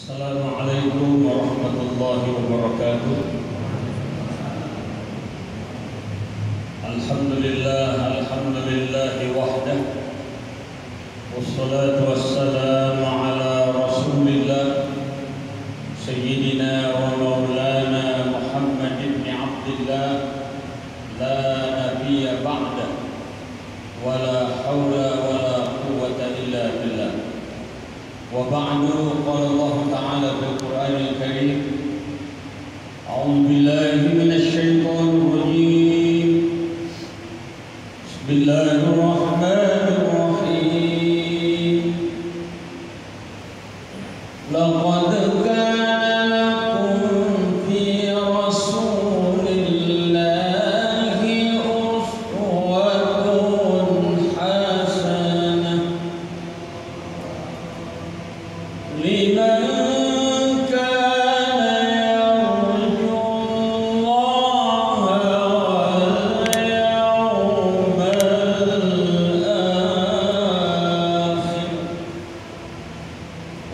Assalamualaikum warahmatullahi wabarakatuh. Alhamdulillah wahdah. Wassalatu wassalamu ala rasulillah Sayyidina wa maulana Muhammad ibn Abdillah, la nabiyya ba'da, wa la hawla wa la quwwata illa billah. Wa ba'du, qala Allah Ta'ala fil Qur'anil Karim, a'udzu billahi minasy syaithanir rajim. Bismillahirrahmanirrahim. Laqad kana lakum fi rasulillahi uswatun hasanah liman kana yarju Allaha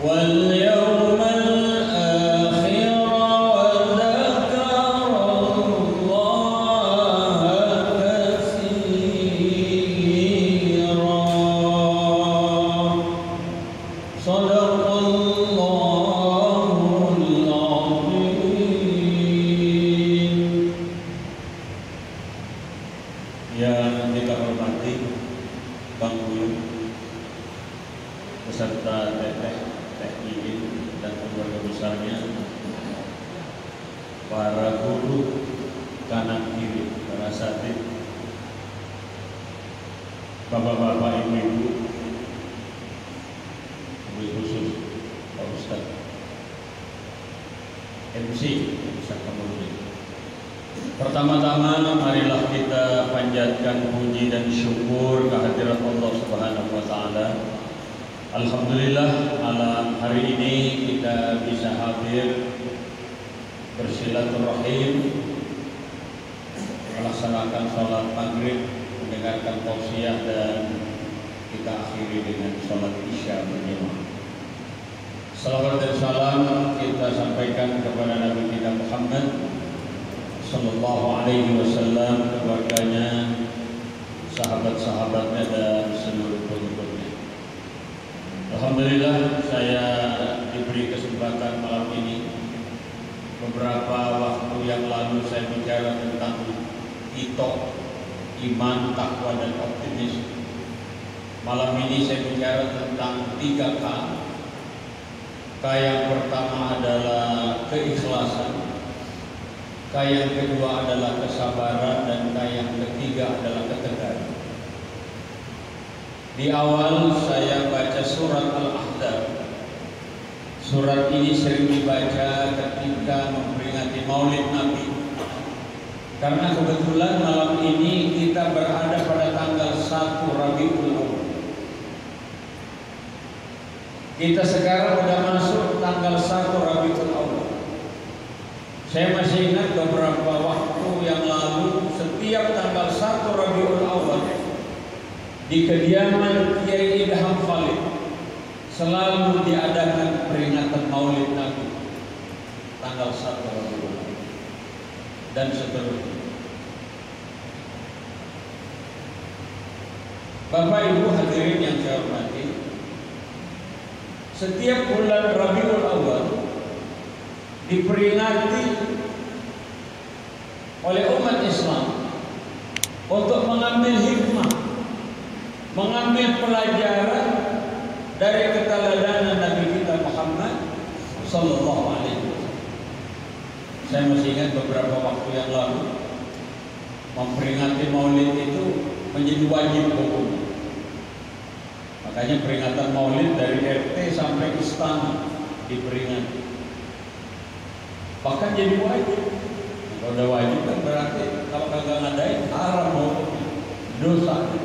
wal yawmal akhir wa dhakara Allaha katsira. Shadaqallahul azim. Yang kita hormati Bang Buyung beserta teteh Iin dan keluarga besarnya, para guru kanan kiri, para asatidz, bapak-bapak, ibu-ibu, khusus Pak Ustaz MC Ustaz Kamaludin. Pertama-tama marilah kita panjatkan puji dan syukur kehadirat Allah Subhanahu wa taala. Alhamdulillah, malam hari ini kita bisa hadir bersilaturahim, melaksanakan sholat maghrib, mendengarkan tausiah, dan kita akhiri dengan sholat isya berjamaah. Salawat dan salam kita sampaikan kepada Nabi kita Muhammad Sallallahu Alaihi Wasallam, keluarganya, sahabat-sahabatnya, dan seluruh pengikutnya. Alhamdulillah, saya diberi kesempatan malam ini. Beberapa waktu yang lalu saya bicara tentang ito, iman, takwa, dan optimis. Malam ini saya bicara tentang 3 K. K yang pertama adalah keikhlasan, K yang kedua adalah kesabaran, dan K yang ketiga adalah ketegaran. Di awal saya baca surat Al-Ahzab. Surat ini sering dibaca ketika memperingati Maulid Nabi, karena kebetulan malam ini kita berada pada tanggal 1 Rabiul Awal. Kita sekarang sudah masuk tanggal 1 Rabiul Awal. Saya masih ingat beberapa waktu yang lalu, setiap tanggal 1 Rabiul Awal di kediaman Kiai Idham Khalid selalu diadakan peringatan Maulid Nabi tanggal 1 Rabiul Awal dan seterusnya. Bapak Ibu hadirin yang saya hormati, setiap bulan Rabiul Awal diperingati oleh umat Islam untuk mengambil hikmah, mengambil pelajaran dari keteladanan Nabi kita Muhammad Sallallahu Alaihi Wasallam. Saya masih ingat beberapa waktu yang lalu, memperingati Maulid itu menjadi wajib hukum. Makanya peringatan Maulid dari RT sampai istana diperingati. Bahkan jadi wajib. Kalau udah wajib kan berarti kalau kagak ngadain haram hukumnya, dosa.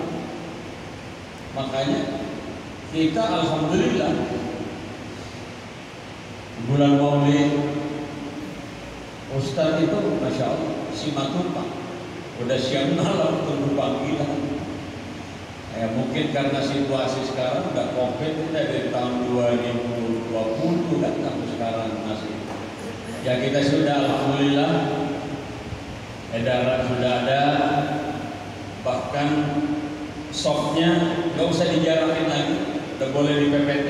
Makanya kita alhamdulillah bulan Maulid, Ustaz itu Masya Allah simatupang, udah siang malam tunggu panggilan. Ya mungkin karena situasi sekarang udah COVID, udah dari tahun 2020 kan sampai Ya kita sudah, alhamdulillah, edaran sudah ada, bahkan softnya nggak usah dijarahin lagi, udah boleh di PPT,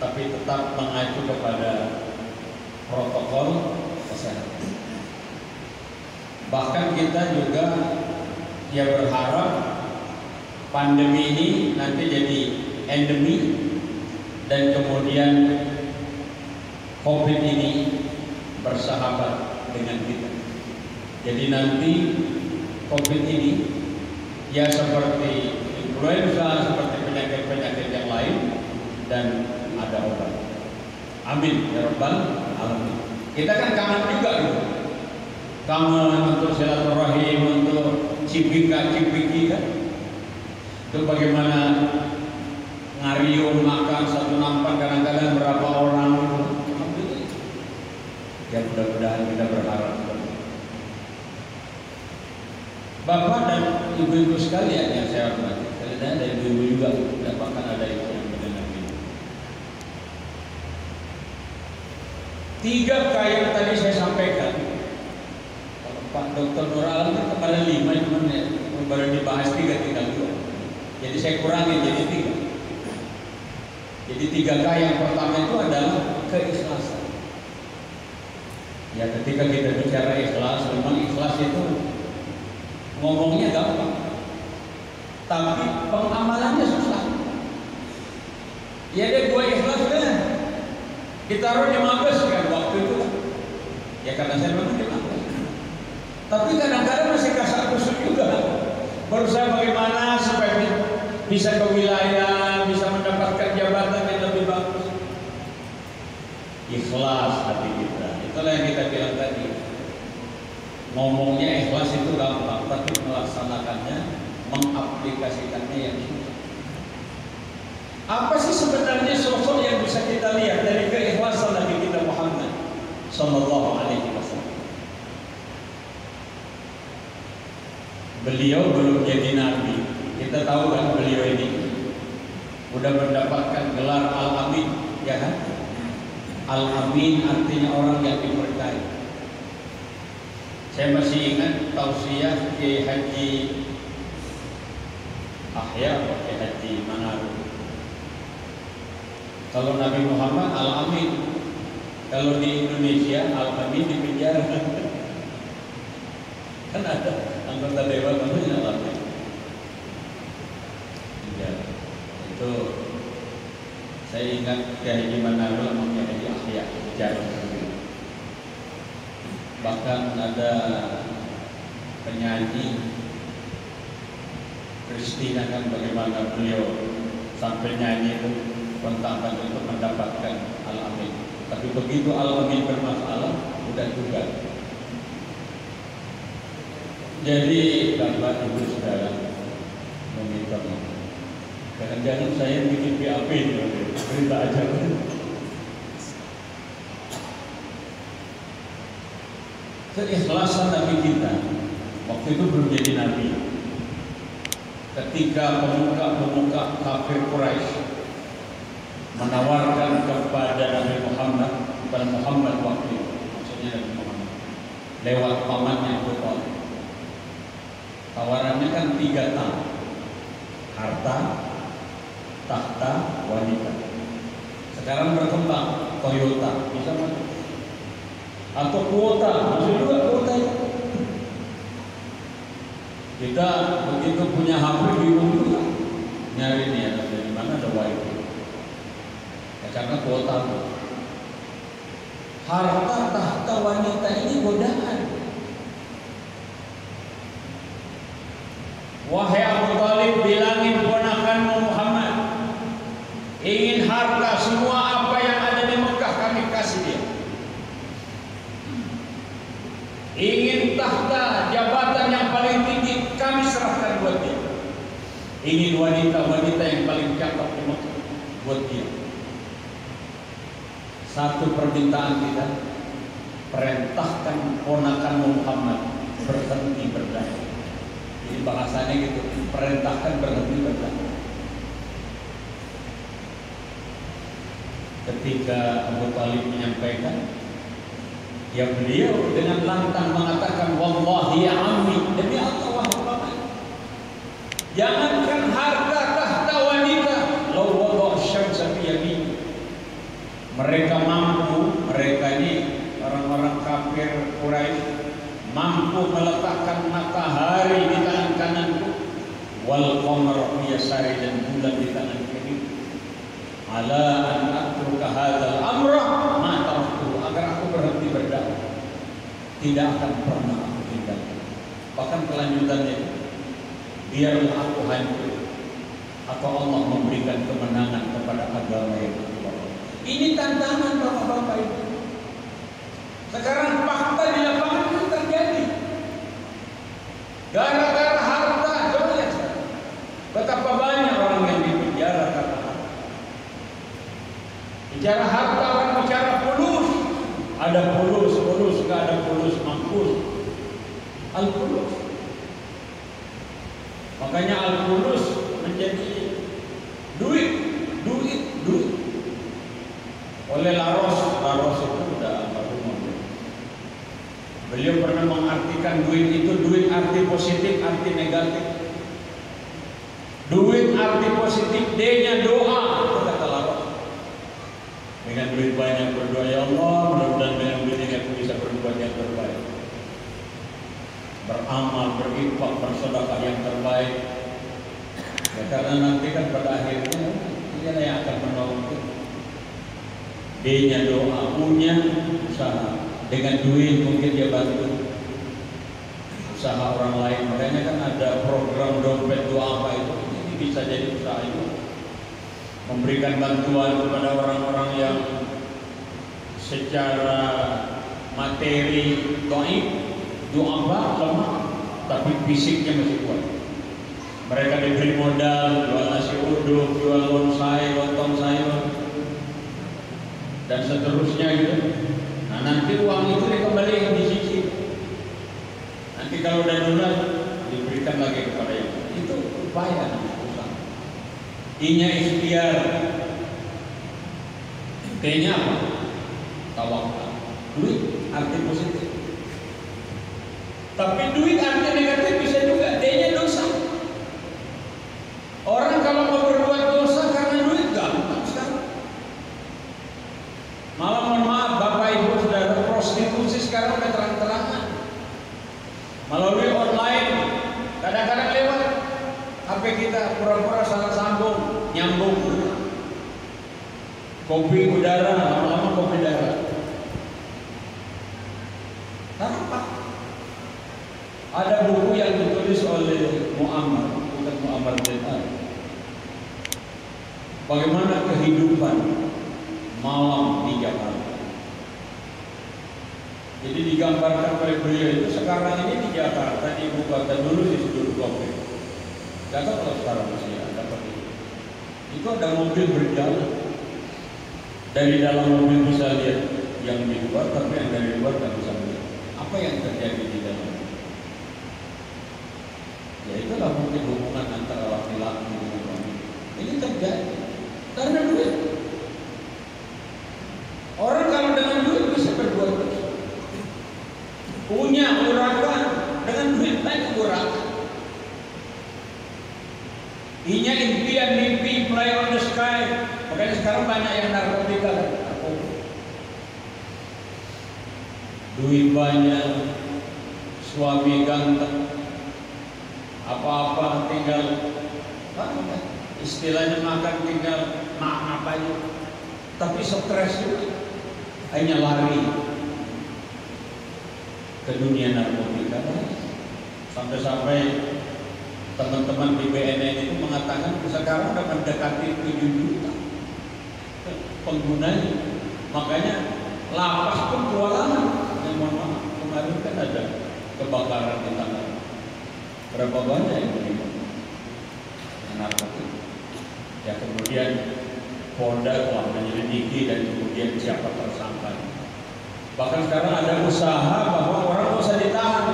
tapi tetap mengacu kepada protokol kesehatan. Bahkan kita juga ya berharap pandemi ini nanti jadi endemi dan kemudian COVID ini bersahabat dengan kita. Jadi nanti COVID ini ya seperti influenza, seperti penyakit-penyakit yang lain, dan ada obat. Amin ya rabbal alamin. Kita kan kangen juga gitu. Kangen untuk silaturahim, untuk cipika-cipiki kan. Itu bagaimana ngariung makan satu nampan kadang-kadang berapa orang itu. Ya mudah-mudahan kita berharap. Bapak dan ibu-ibu sekalian yang saya hormati, karena ada ibu-ibu juga, bahkan ada ibu yang mendengar ini. 3K yang tadi saya sampaikan, kalau Pak Dr. Nur Alam kan kemarin 5, cuman ya, baru dibahas 3 tinggal 2. Jadi saya kurangi jadi 3. Jadi 3K yang pertama itu adalah keikhlasan. Ya ketika kita bicara ikhlas, memang ikhlas itu ngomongnya gampang, tapi pengamalannya susah. Ya deh, gue ikhlas deh. Ditaruh di Mabes kan waktu itu. Ya karena saya memang di Mabes. Tapi kadang-kadang masih kasar kusut juga. Berusaha bagaimana supaya bisa ke wilayah, bisa mendapatkan jabatan yang lebih bagus. Ikhlas hati kita. Itulah yang kita bilang tadi. Ngomongnya ikhlas itu gampang, tapi melaksanakannya, mengaplikasikannya yang susah. Apa sih sebenarnya sosok yang bisa kita lihat dari keikhlasan Nabi kita Muhammad Sallallahu Alaihi Wasallam? Beliau belum jadi nabi. Kita tahu kan beliau ini udah mendapatkan gelar Al-Amin, ya kan? Al-Amin artinya orang yang dipercaya. Saya masih ingat tausiah Kiai Haji Ahya atau Kiai Haji Manado. Kalau Nabi Muhammad Al-Amin, kalau di Indonesia Al-Amin di penjara. Kan ada anggota dewan namanya Al-Amin. Ya, itu saya ingat Kiai Haji Manado sama Kiai Haji Ahya jarang. Bahkan ada penyanyi Kristina kan bagaimana beliau sampai nyanyi itu kontakan untuk mendapatkan Al-Amin. Tapi begitu Al-Amin bermasalah, udah juga. Jadi Bapak Ibu saudara meminta maaf. Jangan-jangan saya bikin BAP berita aja. Keikhlasan Nabi kita waktu itu belum jadi Nabi. Ketika pemuka-pemuka kafir Quraisy menawarkan kepada Nabi Muhammad, kepada Muhammad waktu itu, maksudnya Nabi Muhammad, lewat pamannya Abu Thalib. Tawarannya kan 3 tahun, harta, tahta, wanita. Sekarang berkembang Toyota, bisa masuk. Atau kuota, masuk juga kuota itu. Kita begitu punya HP bingung juga nyari nih ada dari mana ada wifi. Ya, karena kuota. Harta tahta wanita ini godaan. Wahai Abu Thalib, bilangin ponakanmu Muhammad, ingin harta semua apa yang ada di Mekah kami kasih dia. Ingin tahta jabatan yang paling tinggi kami serahkan buat dia. Ingin wanita-wanita yang paling cakep di Mekah buat dia. Satu permintaan kita, perintahkan ponakan Muhammad berhenti berdagang. Jadi bahasanya gitu, perintahkan berhenti berdagang. Ketika Abu Thalib menyampaikan, Ya beliau dengan lantang mengatakan, wallahi ya ammi, demi Allah wahai paman, jangankan harta tahta wanita, law wada syamsa fi yamin. Mereka mampu, mereka ini orang-orang kafir Quraisy mampu meletakkan matahari di tangan kananku, wal qamar fi yasari, dan bulan di tangan kiri. Ala an atruka hadzal amra ma taraktu, agar aku berhenti berdakwah, tidak akan pernah aku tinggalkan. Bahkan kelanjutannya, biarlah aku hancur atau Allah memberikan kemenangan kepada agama yang aku bawa. Ini tantangan bapak-bapak itu. Sekarang fakta di lapangan itu terjadi. Gara-gara harta, coba lihat sekarang. Betapa banyak orang yang dipenjara karena harta. Bicara harta, orang bicara fulus. Ada fulus, nggak ada fulus, mampus. Al-fulus. Makanya al-fulus menjadi duit. Oleh Laros itu udah almarhum. Beliau pernah mengartikan duit itu, duit arti positif, arti negatif. Duit arti positif, D-nya doa, itu kata Laros. Dengan duit banyak berdoa, ya Allah, mudah-mudahan dengan duit ini aku bisa berbuat yang terbaik, beramal, berinfak, bersedekah yang terbaik. Ya, karena nanti kan pada akhirnya dia yang akan menolong kita. D-nya doa, U-nya usaha. Dengan duit mungkin dia bantu usaha orang lain. Makanya kan ada program dompet doa apa itu. Ini bisa jadi usaha itu. Memberikan bantuan kepada orang-orang yang secara materi dhaif, doa lemah, tapi fisiknya masih kuat. Mereka diberi modal, jual nasi uduk, jual bonsai, lontong sayur, dan seterusnya gitu. Nah, nanti uang itu dikembalikan di sisi. Nanti kalau udah lunas diberikan lagi kepada yang itu upaya usaha. I-nya ikhtiar. T-nya apa? Tawakal. Duit arti positif. Tapi duit arti negatif bisa juga. D-nya dosa. Orang kalau mau berbuat dosa karena duit gampang sekali. Malah mohon maaf Bapak Ibu Saudara, prostitusi sekarang udah terang-terangan melalui online. Kadang-kadang lewat HP kita pura-pura salah sambung, nyambung. Kopi udara, lama-lama kopi darah. Kenapa? Ada buku yang ditulis oleh Muammar, bukan Muammar Zainal. Bagaimana kehidupan malam di Jakarta. Jadi digambarkan oleh beliau itu sekarang ini di Jakarta, di ibu kota, dulu di sudut Komplek. Gak tahu kalau sekarang masih ada apa itu. Itu ada mobil berjalan. Dari dalam mobil bisa lihat yang di luar, tapi yang dari luar nggak bisa lihat. Apa yang terjadi di dalam? Ya itulah mungkin hubungan antara laki-laki dengan wanita. Ini terjadi karena duit. Orang kalau dengan duit bisa berbuat dosa. Punya urakan, dengan duit banyak urakan. I-nya impian, mimpi, fly on the sky. Makanya sekarang banyak yang narkotika kan. Duit banyak, suami ganteng, apa-apa tinggal istilahnya makan tinggal makan apa aja. Tapi stres juga. Hanya lari ke dunia narkotika. Sampai-sampai teman-teman di BNN itu mengatakan sekarang udah mendekati 7 juta penggunanya. Makanya lapas pun kewalahan. Yang mohon maaf, kemarin kan ada kebakaran di Tangerang. Berapa banyak yang meninggal narkotika? Ya kemudian Polda telah menyelidiki dan kemudian siapa tersangka. Bahkan sekarang ada usaha bahwa orang nggak usah ditahan,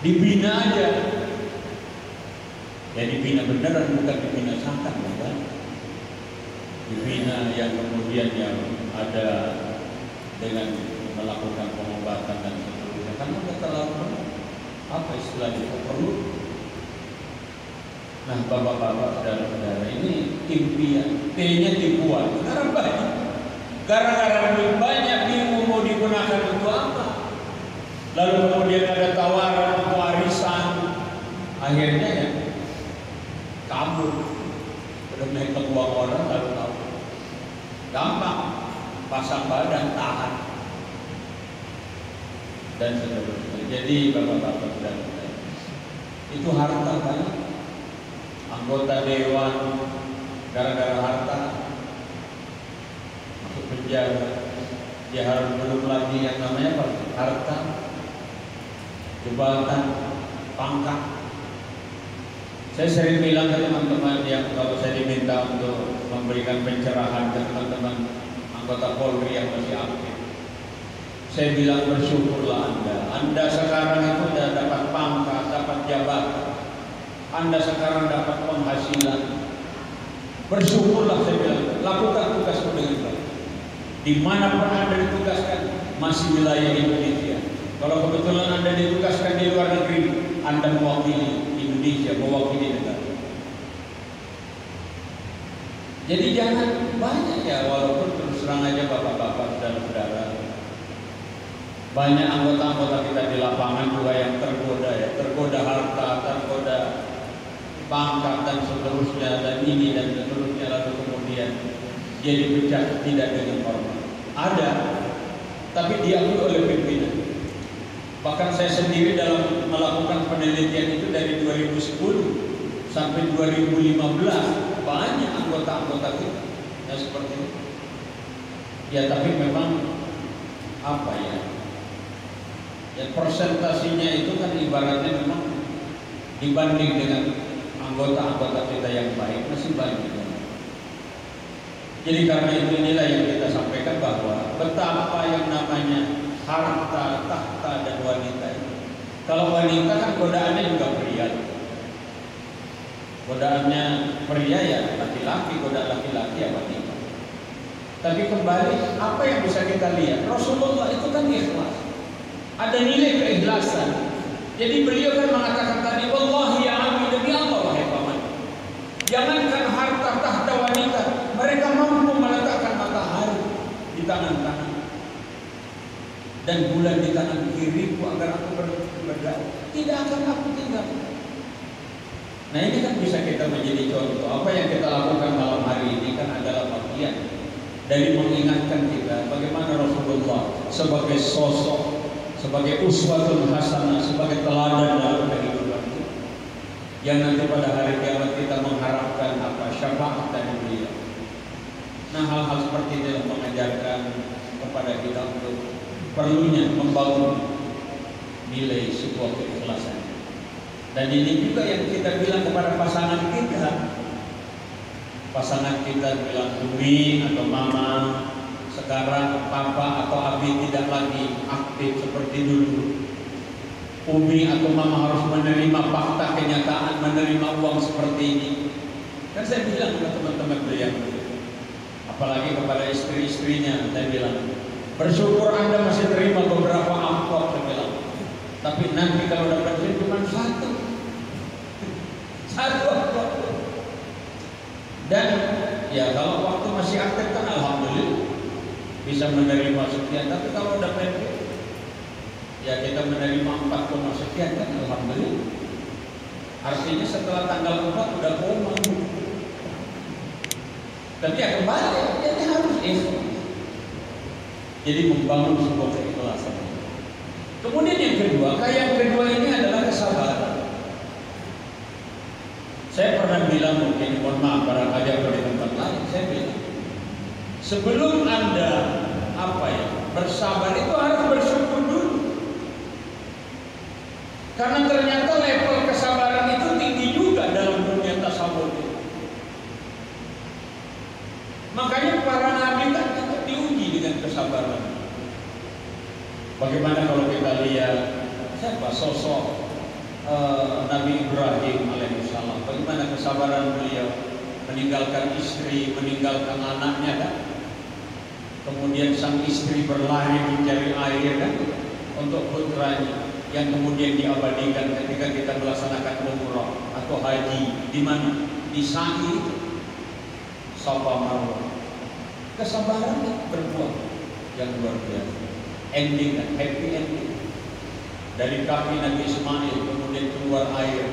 dibina aja. Ya dibina beneran, bukan dibina sangkan, bukan? Dibina yang kemudian yang ada dengan melakukan pengobatan dan seterusnya, karena udah terlalu apa istilahnya perlu. Nah, bapak-bapak, saudara-saudara, ini impian, T-nya tipuan. Karena banyak, gara-gara duit banyak, bingung mau digunakan untuk apa. Lalu kemudian ada tawaran untuk warisan, akhirnya ya kabur, udah megang uang orang lalu kabur. Gampang, pasang badan, tahan, dan seterusnya. Jadi bapak-bapak, saudara-saudara, itu harta banyak. Anggota dewan gara-gara harta masuk penjara, dia harus belum lagi yang namanya apa? Harta, jabatan, pangkat. Saya sering bilang ke teman-teman yang kalau saya diminta untuk memberikan pencerahan ke teman-teman anggota Polri yang masih aktif, saya bilang bersyukurlah Anda sekarang itu sudah dapat pangkat, dapat jabatan, Anda sekarang dapat penghasilan. Bersyukurlah, saya bilang, lakukan tugasmu dengan baik. Dimanapun Anda ditugaskan, masih wilayah Indonesia. Kalau kebetulan Anda ditugaskan di luar negeri, Anda mewakili Indonesia, mewakili negara. Jadi jangan banyak ya, walaupun terus terang aja bapak-bapak dan saudara, banyak anggota-anggota kita di lapangan juga yang tergoda ya, tergoda harta, tergoda pangkat dan seterusnya, dan ini dan seterusnya, lalu kemudian dia dipecat tidak dengan hormat. Ada, tapi diakui oleh pimpinan. Bahkan saya sendiri dalam melakukan penelitian itu dari 2010 sampai 2015 banyak anggota-anggota kita yang seperti itu. Ya tapi memang apa ya? Ya persentasinya itu kan ibaratnya memang dibanding dengan anggota-anggota kita yang baik masih banyak. Jadi karena itu inilah yang kita sampaikan bahwa betapa yang namanya harta, tahta dan wanita itu. Kalau wanita kan godaannya juga pria. Godaannya pria ya laki-laki, godaan laki-laki ya wanita. Tapi kembali apa yang bisa kita lihat? Rasulullah itu kan ikhlas. Ada nilai keikhlasan. Jadi beliau kan mengatakan tadi, wallahi ya ami, demi Allah wahai paman, jangankan harta tahta wanita, mereka mampu meletakkan matahari di tangan kanan dan bulan di tangan kiriku agar aku berdakwah, tidak akan aku tinggal. Nah ini kan bisa kita menjadi contoh. Apa yang kita lakukan malam hari ini kan adalah bagian dari mengingatkan kita bagaimana Rasulullah sebagai sosok, sebagai uswatun hasanah, sebagai teladan dalam kehidupan kita, yang nanti pada hari kiamat kita mengharapkan apa? Syafaat dari beliau. Nah hal-hal seperti ini yang mengajarkan kepada kita untuk perlunya membangun nilai sebuah keikhlasan. Dan ini juga yang kita bilang kepada pasangan kita. Pasangan kita bilang Umi atau Mama, sekarang Papa atau Abi tidak lagi aktif seperti dulu. Umi atau Mama harus menerima fakta kenyataan, menerima uang seperti ini. Kan saya bilang ke teman-teman beliau, apalagi kepada istri-istrinya, saya bilang, bersyukur Anda masih terima beberapa amplop, saya bilang. Tapi nanti kalau dapat duit cuma satu amplop. Dan ya kalau waktu masih aktif kan alhamdulillah bisa menerima sekian. Tapi kalau udah pendek, ya kita menerima 4, sekian kan alhamdulillah. Artinya setelah tanggal 4 udah koma. Tapi ya kembali, jadi harus ikhlas. Jadi membangun sebuah keikhlasan. Kemudian yang kedua, yang kedua ini adalah kesabaran. Saya pernah bilang, mungkin mohon maaf barangkali ada di tempat lain, saya bilang, sebelum Anda bersabar itu harus bersyukur dulu. Karena ternyata level kesabaran itu tinggi juga dalam dunia tasawuf. Makanya para nabi kan diuji dengan kesabaran. Bagaimana kalau kita lihat siapa sosok Nabi Ibrahim alaihissalam, bagaimana kesabaran beliau meninggalkan istri, meninggalkan anaknya kan? kemudian sang istri berlari mencari air kan untuk putranya, yang kemudian diabadikan ketika kita melaksanakan umrah atau haji. Di mana? Di sa'i Safa Marwah. Kesabaran berbuah yang luar biasa. Ending, happy ending. Dari kaki Nabi Ismail kemudian keluar air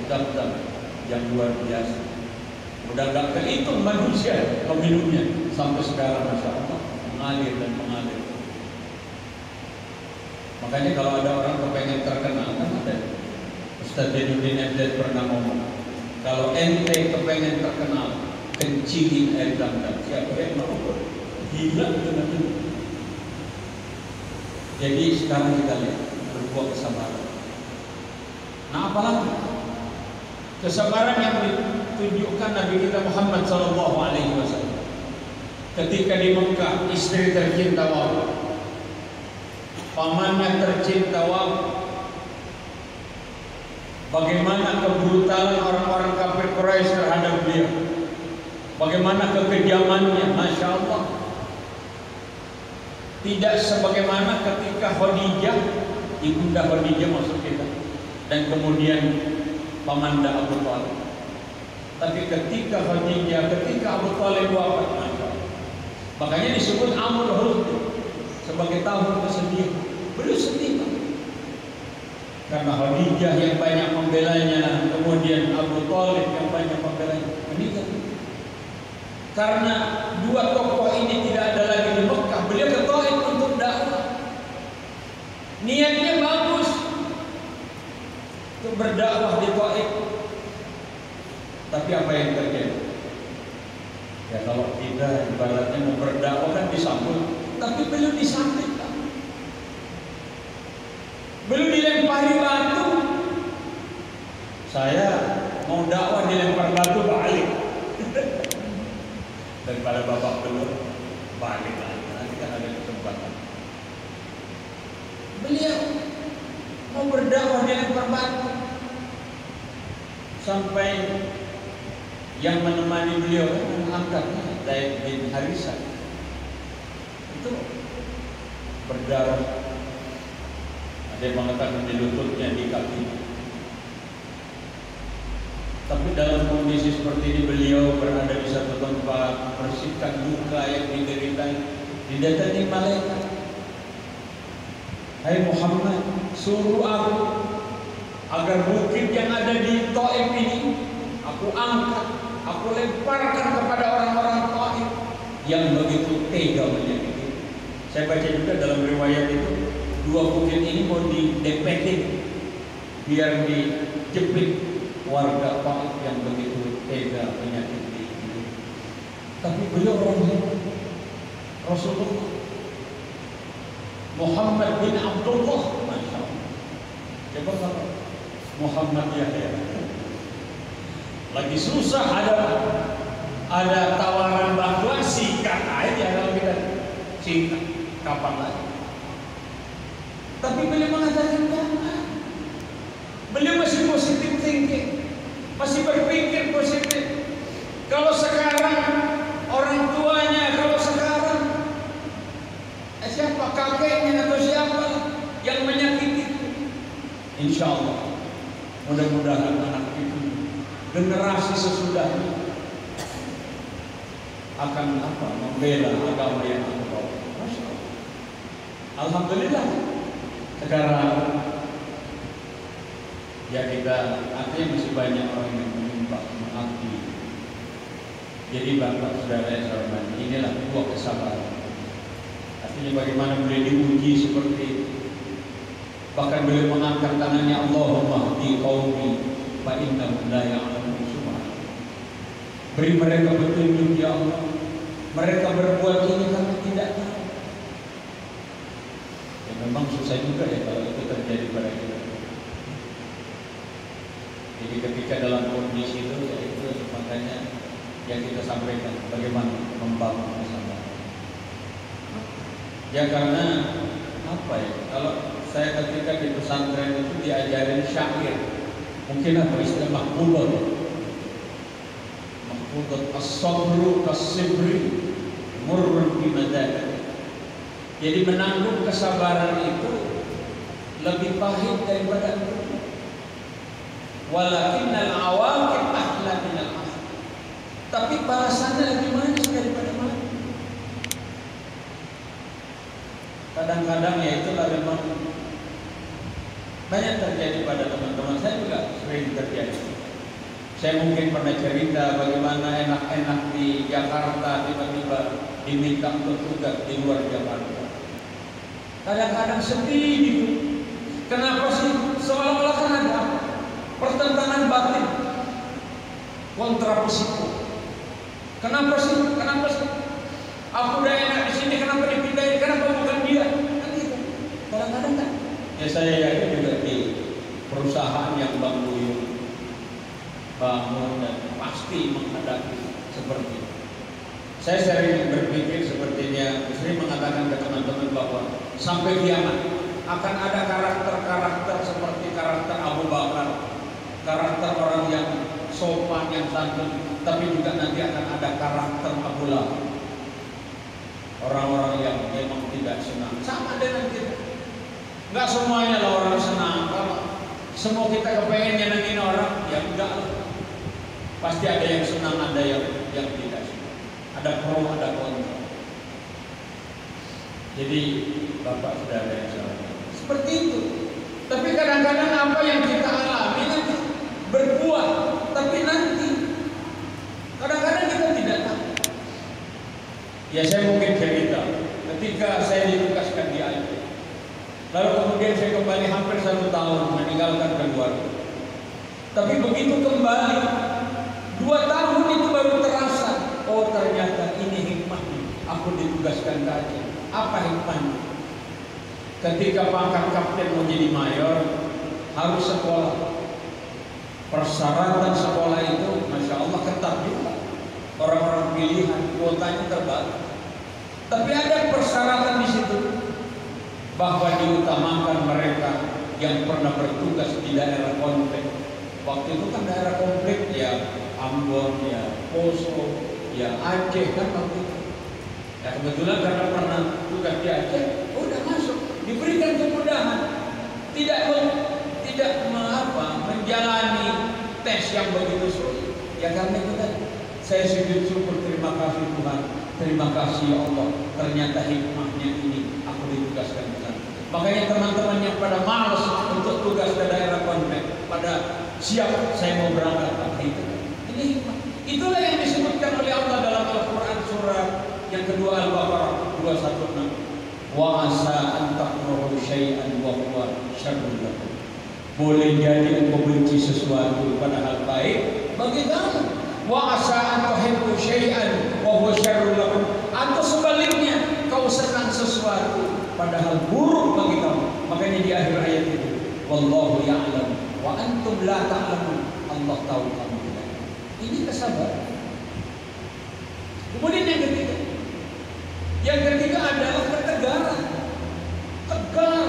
Zam-Zam yang luar biasa. Udah gak kehitung manusia peminumnya sampai sekarang, masya Allah, mengalir dan mengalir. Makanya kalau ada orang kepengen terkenal, kan ada Ustaz Jainuddin FZ pernah ngomong, kalau ente kepengen terkenal, kencingin air Zam-Zam. Siapa yang mau? Gila betul-betul. Jadi sekarang kita lihat berbuah kesabaran. Nah, apalagi kesabaran yang ditunjukkan Nabi kita Muhammad SAW ketika di Mekah, istri tercinta wafat, pamannya tercinta wafat. Bagaimana kebrutalan orang-orang kafir Quraisy terhadap beliau, bagaimana kekejamannya, masya Allah. Tidak sebagaimana ketika Khadijah, ibunda Khadijah maksud kita, dan kemudian pamanda Abu Thalib. Tapi ketika Khadijah, ketika Abu Thalib wafat, makanya disebut Amul Huzn, sebagai tahun kesedihan. Beliau sedih karena Khadijah yang banyak membelanya, kemudian Abu Thalib yang banyak membelanya, meninggal. Karena dua tokoh ini tidak ada lagi di Mekah, beliau ke Taif untuk dakwah. Niatnya bagus untuk berdakwah di Taif. Tapi apa yang terjadi? Ya kalau kita ibaratnya mau berdakwah kan disambut, tapi belum disambut. Belum dilempari batu. Saya mau dakwah dilempar batu balik. Daripada bapak belum balik lagi, nanti kan ada kesempatan. Beliau mau berdakwah dilempar batu. Sampai yang menemani beliau angkatnya Zaid bin Harisah itu berdarah. Ada yang mengatakan di lututnya, di kaki. Tapi dalam kondisi seperti ini beliau berada di satu tempat, bersihkan luka yang diderita, didatangi malaikat. Hai Muhammad, suruh aku agar bukit yang ada di Taif ini aku angkat, aku lemparkan kepada orang-orang Taif yang begitu tega menyakiti. Saya baca juga dalam riwayat itu, dua bukit ini mau didepetin biar dijepit warga Taif yang begitu tega menyakiti. Tapi beliau orang Rasulullah Muhammad bin Abdullah, masya Allah. Coba kalau Muhammad Yahya lagi susah, ada tawaran bantuan, sikat aja kalau kita singkat, kapan lagi? Tapi beliau mengatakan jangan. Beliau masih positif thinking, masih berpikir positif. Kalau sekarang orang tuanya, kalau sekarang siapa kakeknya atau siapa yang menyakiti, insya Allah mudah-mudahan anak itu generasi sesudahnya akan membela agama yang aku bawa. Masya Allah. Alhamdulillah sekarang ya kita artinya masih banyak orang yang menimba mengabdi. Jadi bapak saudara yang saya hormati, inilah buah kesabaran. Artinya bagaimana beliau diuji seperti itu. Bahkan beliau mengangkat tangannya, Allahumma hdi qaumi fa innahum la ya'lamun subhanallah. Beri mereka petunjuk ya Allah. Mereka berbuat ini karena tidak tahu. Ya memang susah juga ya kalau itu terjadi pada kita. Jadi ketika dalam kondisi itu, ya itu makanya yang kita sampaikan bagaimana membangun kesabaran. Ya karena apa ya? Kalau saya ketika di pesantren itu diajarin syair, mungkin apa istilah mahfudot, as-sabru kas-sibri murrun bi madzaq. Jadi menanggung kesabaran itu lebih pahit daripada itu. Walakinnal awaqib ahla minal asl. Tapi balasannya lebih manis daripada mati. Kadang-kadang ya itulah memang banyak terjadi pada teman-teman saya juga sering terjadi. Saya mungkin pernah cerita bagaimana enak-enak di Jakarta tiba-tiba diminta untuk tugas di luar Jakarta. Kadang-kadang sedih gitu. Kenapa sih? Seolah-olah kan ada pertentangan batin, kontra psiko. Kenapa sih? Kenapa sih? Aku udah enak di sini, kenapa dipindahin? Kenapa bukan dia? Kan gitu. Kadang-kadang kan. Ya saya yakin juga di perusahaan yang bangun dan pasti menghadapi seperti itu. Saya sering berpikir sepertinya, sering mengatakan ke teman-teman bahwa sampai kiamat akan ada karakter-karakter seperti karakter Abu Bakar, karakter orang yang sopan, yang santun, tapi juga nanti akan ada karakter Abu Lahab, orang-orang yang memang tidak senang. Sama dengan kita, nggak semuanya lah orang senang. Kalau semua kita kepengen nyenengin orang, ya enggak. Pasti ada yang senang, ada yang tidak senang. Ada pro, ada kontra. Jadi Bapak Saudara yang salah, seperti itu. Tapi kadang-kadang apa yang kita alami nanti berbuah, tapi nanti kadang-kadang kita tidak tahu. Ya saya mungkin cerita, ketika saya ditugaskan di Aceh, lalu kemudian saya kembali hampir 1 tahun meninggalkan keluarga. Tapi begitu kembali 2 tahun itu baru terasa, oh ternyata ini hikmahnya aku ditugaskan ke Aceh. Apa hikmahnya? Ketika pangkat kapten menjadi mayor harus sekolah. Persyaratan sekolah itu Masya Allah ketat juga. Orang-orang pilihan, kuotanya terbatas. Tapi ada persyaratan di situ bahwa diutamakan mereka yang pernah bertugas di daerah konflik. Waktu itu kan daerah konflik ya Ambon, ya Poso, ya Aceh kan waktu itu. Ya kebetulan karena pernah tugas di Aceh, udah masuk, diberikan kemudahan, tidak menjalani tes yang begitu sulit. Ya karena itu kan saya sujud syukur, terima kasih Tuhan, terima kasih ya Allah, ternyata hikmahnya ini aku ditugaskan ke sana. Makanya teman-teman yang pada malas untuk tugas ke daerah konflik, pada siap saya mau berangkat itu. Ini hikmah. Itulah yang disebutkan oleh Allah dalam Al-Quran surah yang kedua Al-Baqarah 216. Wa asa an takrahu syai'an wa huwa syarrun lakum. Boleh jadi engkau benci sesuatu padahal baik bagi kamu. Wa asa an tuhibbu syai'an wa huwa syarrun lakum. Atau sebaliknya, kau senang sesuatu padahal buruk bagi kamu. Makanya di akhir ayat itu, wallahu ya'lam wa antum la ta'lamun. Allah tahu kamu tidak. Ini kesabaran. Kemudian yang ketiga adalah ketegaran. Tegar.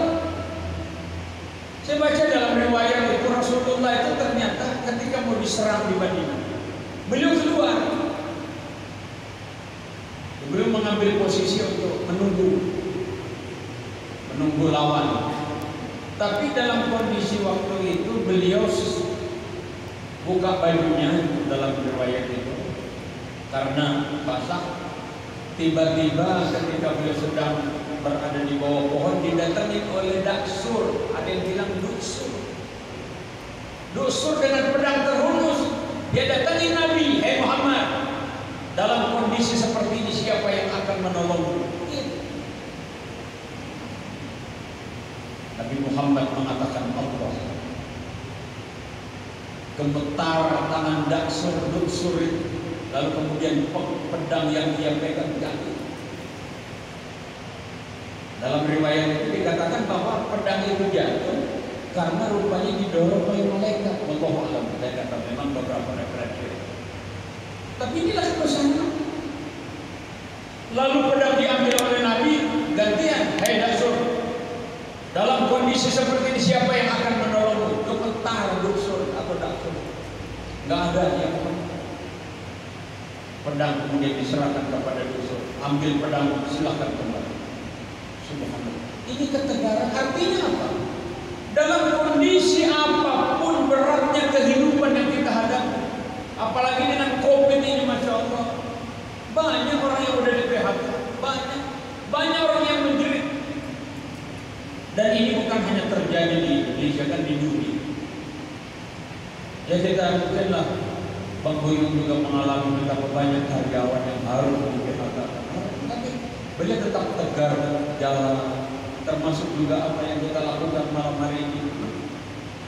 Saya baca dalam riwayat itu Rasulullah itu ternyata ketika mau diserang di Madinah, beliau keluar. Beliau mengambil posisi untuk menunggu lawan. Tapi dalam kondisi waktu itu beliau buka bajunya dalam riwayat itu karena basah. Tiba-tiba ketika beliau sedang berada di bawah pohon didatangi oleh daksur, ada yang bilang duksur dengan pedang terhunus. Dia datangi Nabi, "Hai Muhammad, dalam kondisi seperti ini siapa yang akan menolongmu?" Nabi Muhammad mengatakan Allah. Gemetar tangan duksur itu. Lalu kemudian pedang yang dia pegang jatuh. Dalam riwayat itu dikatakan bahwa pedang itu jatuh karena rupanya didorong oleh malaikat. Wallahu a'lam. Saya kata memang beberapa referensi. Tapi inilah kebesaran. Lalu pedang diambil oleh Nabi, gantian, "Hai daksur, dalam kondisi seperti ini siapa yang akan menolongmu?" Gemetar duksur atau daksur. Nggak ada yang Pedang kemudian diserahkan kepada Yusuf. Ambil pedang, silahkan kembali. Subhanallah. Ini ketegaran artinya apa? Dalam kondisi apapun beratnya kehidupan yang kita hadapi, apalagi dengan COVID ini, Masya Allah, banyak orang yang udah di PHK, banyak orang yang menjerit. Dan ini bukan hanya terjadi di Indonesia, kan di dunia. Ya kita mungkinlah Bang Buyung juga mengalami betapa banyak karyawan yang harus di-PHK. Tapi beliau tetap tegar jalan, termasuk juga apa yang kita lakukan malam hari ini.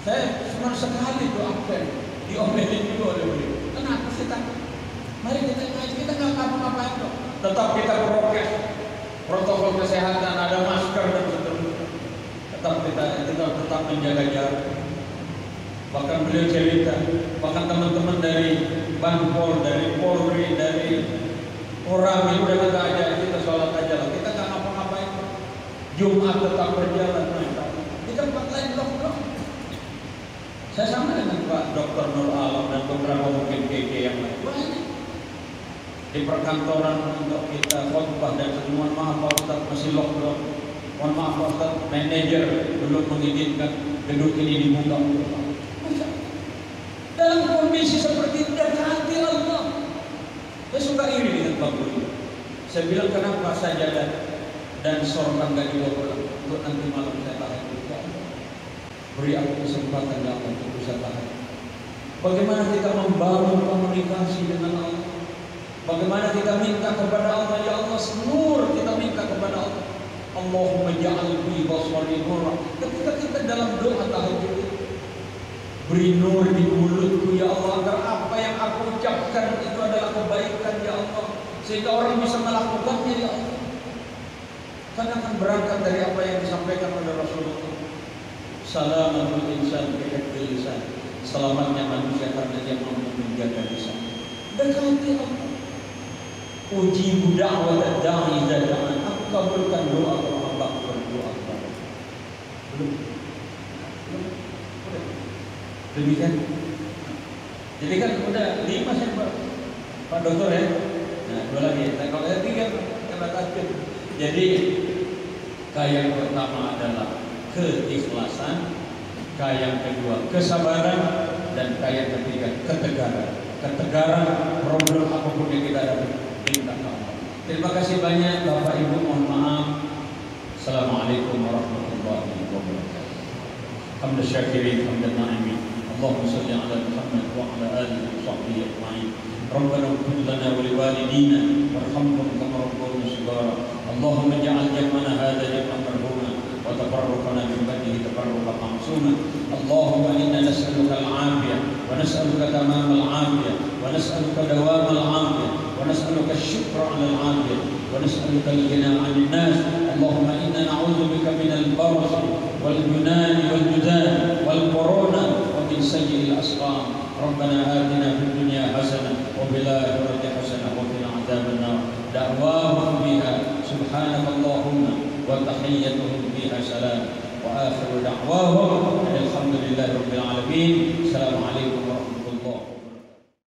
Saya cuma sekali tuh apel diomelin juga oleh beliau. Kenapa sih takut? Mari kita ngaji, kita nggak ngapa-ngapain kok. Tetap kita prokes, protokol kesehatan, ada masker dan seterusnya. Kita tetap menjaga jarak. Bahkan beliau cerita, bahkan teman-teman dari Banpol, dari Polri, dari orang yang udah kita ajak, kita sholat aja lah. Kita nggak ngapa-ngapain. Jumat tetap berjalan. Di tempat lain lockdown. Saya sama dengan Pak Dr. Nur Alam dan beberapa mungkin KK yang lain. Banyak. Di perkantoran untuk kita khotbah dan semua, maaf Pak Ustaz masih lockdown. Mohon maaf Pak Ustaz, manajer belum mengizinkan gedung ini dibuka. Dalam kondisi seperti itu dekati Allah. Saya suka iri dengan Pak Guru. Saya bilang kenapa saja dan sorban gak dibawa pulang untuk nanti malam saya tahajud. Beri aku kesempatan ya Allah untuk bisa tahan. Bagaimana kita membangun komunikasi dengan Allah? Bagaimana kita minta kepada Allah, ya Allah, nur kita minta kepada Allah. Allahumma ja'al bi basari nur. Ketika kita dalam doa tahajud, beri nur di mulutku ya Allah, agar apa yang aku ucapkan itu adalah kebaikan ya Allah, sehingga orang bisa melakukannya ya Allah. Karena akan berangkat dari apa yang disampaikan oleh Rasulullah. Salamatul insan bihifdzil lisan. Selamatnya manusia karena dia mampu menjaga lisan. Dekati Allah. Ujibu da'wat da'i idza da'an. Aku kabulkan doa hamba berdoa kepada. Belum. Demikian. Jadi kan udah 5 saya Pak Dokter ya. Nah, 2 lagi. Nah, kalau 3 kena takbir. Jadi yang pertama adalah keikhlasan, yang kedua kesabaran, dan yang ketiga ketegaran. Ketegaran problem apapun yang kita hadapi, minta ke Allah. Terima kasih banyak Bapak Ibu, mohon maaf. Assalamualaikum warahmatullahi wabarakatuh. Hamdan syakirin, hamdan na'imin. Allahumma salli ala Muhammad wa ala alihi wa sahbihi ajma'in. Rabbana ighfir lana wa liwalidina warhamhum kama rabbawna shighara. Allahumma ij'al jam'ana hadha jam'an marhuma wa tafarraqana min ba'dihi tafarruqan ma'suma. Allahumma inna nas'aluka al-'afiyah wa nas'aluka tamam al-'afiyah wa nas'aluka dawam al-'afiyah wa nas'aluka asy-syukra 'ala al-'afiyah wa nas'aluka al-ghina 'anil nas. Allahumma inna na'udzubika min al-baras wal junani wal judan wal corona wa min sayyi'il asqam. Rabbana atina fid dunya hasanah wa fil akhirati hasanah wa qina adzabannar. Da'wahum biha subhanakallahumma wa tahiyyatuhum biha salam wa akhiru da'wahum alhamdulillahi rabbil alamin. Assalamualaikum warahmatullahi wabarakatuh.